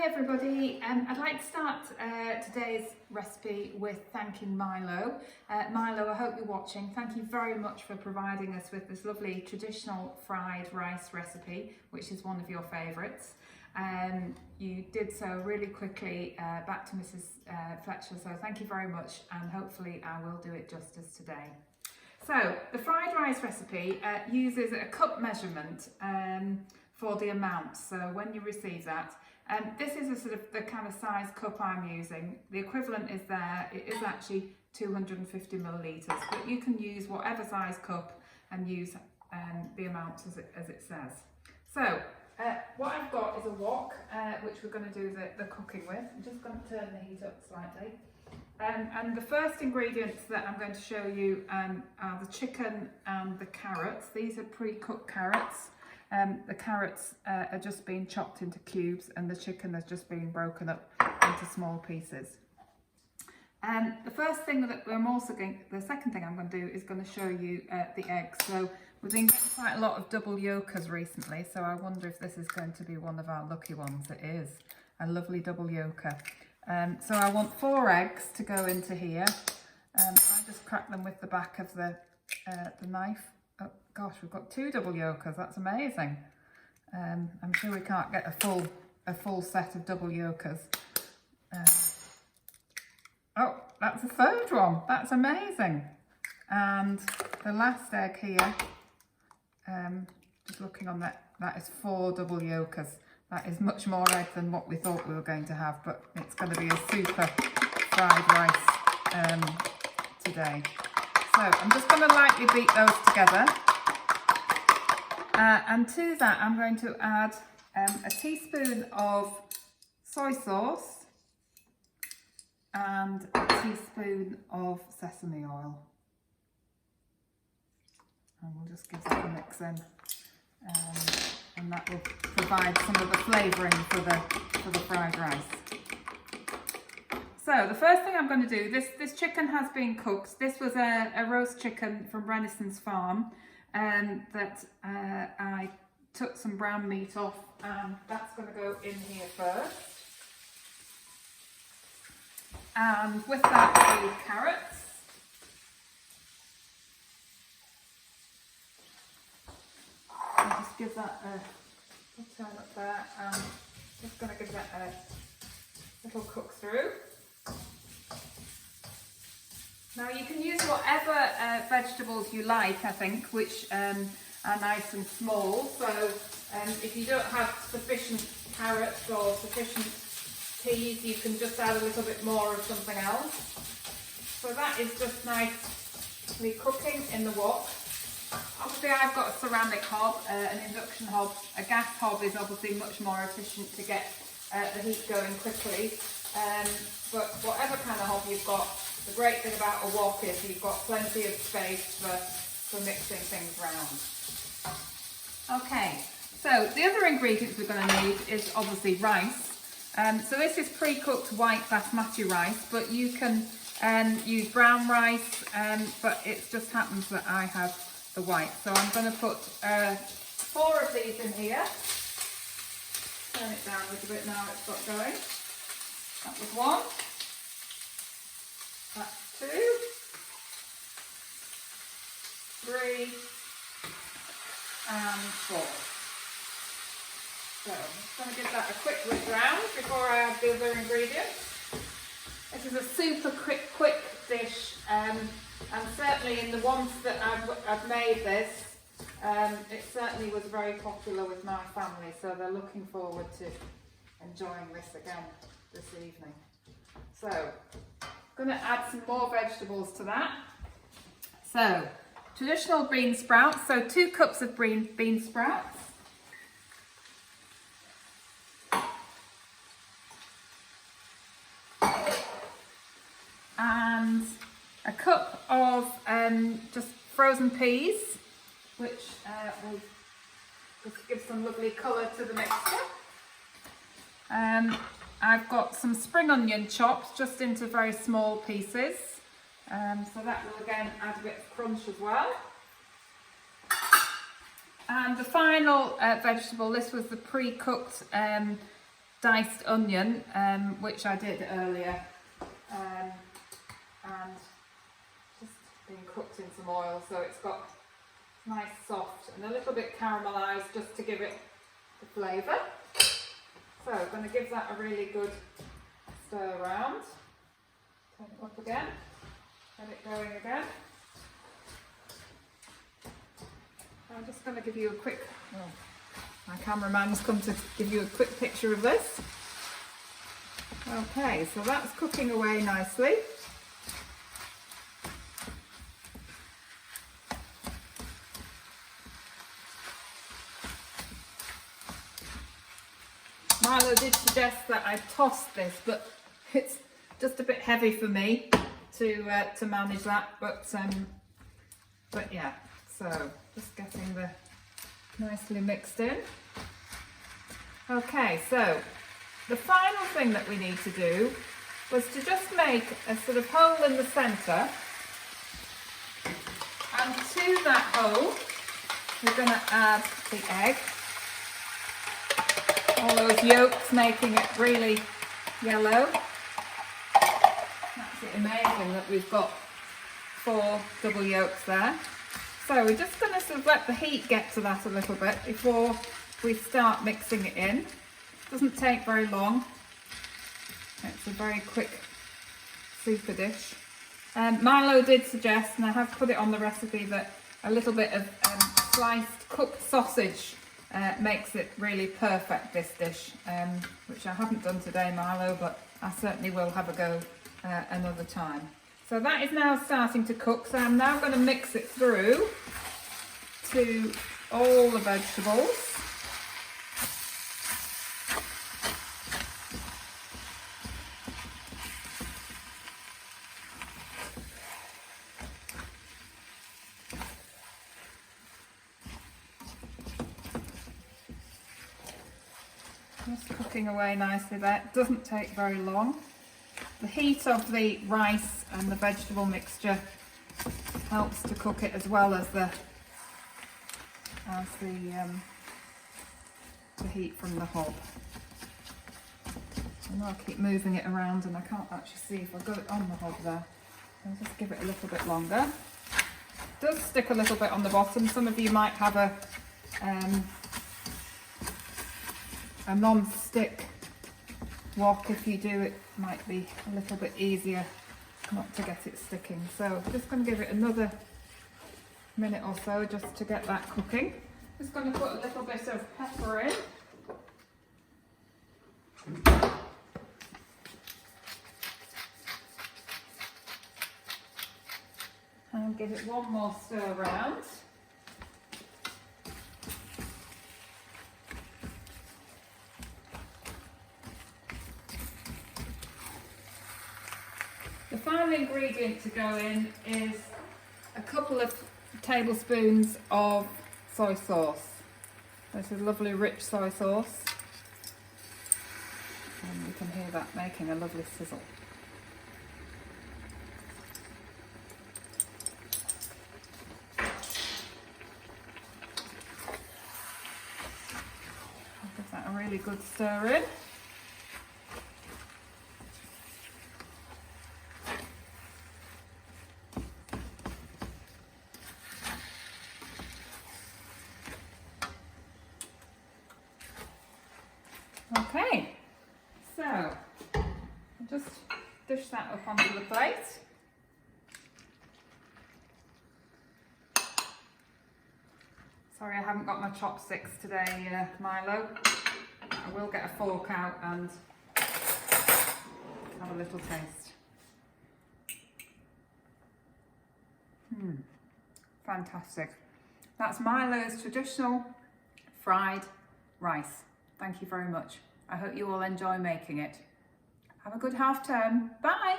everybody. I'd like to start today's recipe with thanking Milo. Milo, I hope you're watching. Thank you very much for providing us with this lovely traditional fried rice recipe, which is one of your favourites. You did so really quickly back to Mrs. Fletcher, so thank you very much, and hopefully I will do it justice today. So the fried rice recipe uses a cup measurement for the amount. So when you receive that, this is a sort of the kind of size cup I'm using. The equivalent is there. It is actually 250 millilitres, but you can use whatever size cup and use the amount as it says. So what I've got is a wok, which we're going to do the cooking with. I'm just going to turn the heat up slightly. And the first ingredients that I'm going to show you are the chicken and the carrots. These are pre-cooked carrots. The carrots are just being chopped into cubes, and the chicken has just been broken up into small pieces. The second thing I'm going to do is going to show you the eggs. So we've been getting quite a lot of double yolkers recently, so I wonder if this is going to be one of our lucky ones. It is a lovely double yolker. So I want 4 eggs to go into here. I just crack them with the back of the knife. Oh gosh, we've got 2 double yolkers. That's amazing. I'm sure we can't get a full set of double yolkers. Oh, that's a 3rd one. That's amazing. And the last egg here, just looking on that is 4 double yolkers. That is much more egg than what we thought we were going to have, but it's going to be a super fried rice today. So I'm just going to lightly beat those together. And to that I'm going to add a teaspoon of soy sauce and a teaspoon of sesame oil. And we'll just give that a mix in. And that will provide some of the flavouring for the fried rice. So the first thing I'm going to do, this chicken has been cooked. This was a roast chicken from Renaissance Farm that I took some brown meat off, and that's going to go in here first. And with that, the carrots. I'll just give that a turn up there, and just going to give that a little cook through. Now you can use whatever vegetables you like, I think, which are nice and small. So if you don't have sufficient carrots or sufficient peas, you can just add a little bit more of something else. So that is just nicely cooking in the wok. Obviously I've got a ceramic hob, an induction hob. A gas hob is obviously much more efficient to get the heat going quickly. But whatever kind of hob you've got, the great thing about a wok is you've got plenty of space for mixing things around. Okay, so the other ingredients we're going to need is obviously rice. So this is pre-cooked white basmati rice, but you can use brown rice, but it just happens that I have the white. So I'm going to put 4 of these in here. Turn it down a little bit now it's got going. That was 1. That's 2. 3. And 4. So I'm just going to give that a quick whip round before I add the other ingredients. This is a super quick dish, and certainly in the ones that I've made this, it certainly was very popular with my family, so they're looking forward to enjoying this again this evening. So I'm going to add some more vegetables to that. So traditional bean sprouts, so 2 cups of bean sprouts. And a cup of just frozen peas, which will just give some lovely colour to the mixture. I've got some spring onion chopped just into very small pieces, so that will again add a bit of crunch as well. And the final vegetable, this was the pre-cooked diced onion, which I did earlier, and just been cooked in some oil, so it's got nice soft and a little bit caramelised just to give it the flavour. So I'm going to give that a really good stir around. Turn it up again, get it going again. I'm just going to give you a quick, my cameraman's come to give you a quick picture of this. Okay, so that's cooking away nicely. Milo did suggest that I toss this, but it's just a bit heavy for me to manage that. But yeah, so just getting the nicely mixed in. Okay, so the final thing that we need to do was to just make a sort of hole in the centre, and to that hole we're going to add the egg. All those yolks making it really yellow. Absolutely amazing that we've got 4 double yolks there. So we're just going to sort of let the heat get to that a little bit before we start mixing it in. Doesn't take very long. It's a very quick super dish. Milo did suggest, and I have put it on the recipe, that a little bit of sliced cooked sausage makes it really perfect, this dish, which I haven't done today, Milo, but I certainly will have a go another time. So that is now starting to cook, so I'm now going to mix it through to all the vegetables. Just cooking away nicely there. It doesn't take very long. The heat of the rice and the vegetable mixture helps to cook it, as well as the heat from the hob. And I'll keep moving it around, and I can't actually see if I've got it on the hob there. I'll just give it a little bit longer. It does stick a little bit on the bottom. Some of you might have a non-stick wok. If you do, it might be a little bit easier not to get it sticking. So I'm just going to give it another minute or so just to get that cooking. Just going to put a little bit of pepper in. And give it one more stir around. The final ingredient to go in is a couple of tablespoons of soy sauce. This is lovely rich soy sauce, and you can hear that making a lovely sizzle. I'll give that a really good stir in. Okay, so I'll just dish that up onto the plate. Sorry, I haven't got my chopsticks today, Milo. I will get a fork out and have a little taste. Fantastic. That's Milo's traditional fried rice. Thank you very much. I hope you all enjoy making it. Have a good half term. Bye.